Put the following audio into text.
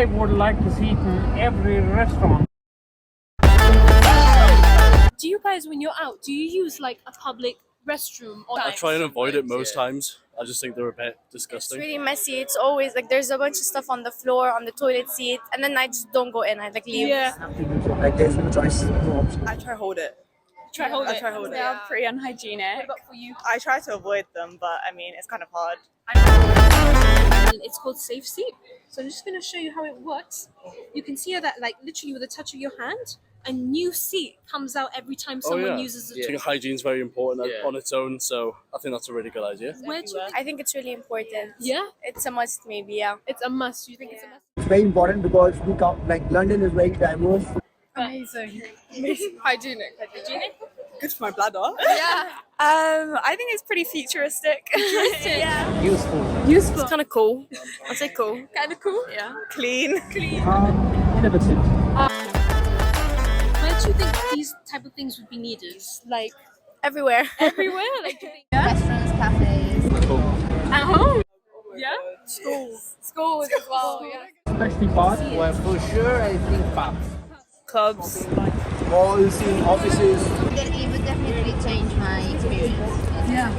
I would like to see it in every restaurant. Do you guys, when you're out, do you use like a public restroom? Or I try and avoid it most times. I just think they're a bit disgusting. It's really messy. It's always like there's a bunch of stuff on the floor, on the toilet seat, and then I just don't go in. I like leave. Yeah. Like there's no choice. I try hold it. Try hold it. I try hold it. They are pretty unhygienic. What about for you? I try to avoid them, but I mean, it's kind of hard. It's called Safeseat. So I'm just going to show you how it works. You can see how that, like, literally with a touch of your hand, a new seat comes out every time someone uses it. I think hygiene's very important on its own, so I think that's a really good idea. Where do you think? I think it's really important. Yeah, It's a must, maybe. Yeah. it's a must. You think it's a must? It's very important because we come like London is very diverse. Amazing. Hygienic. Hygienic? Good for my bladder. Yeah. I think it's pretty futuristic. Yeah. Useful. Useful. It's kind of cool. I'll say cool. Kind of cool. Yeah. Clean. Innovative. Where do you think these type of things would be needed? Like Everywhere. everywhere? Like do you think Restaurants, cafes. at home? Yeah. Schools as well. Yeah. Especially parts. Well, for sure, I think pubs. Clubs. Malls, offices. It would definitely change my experience. Yeah.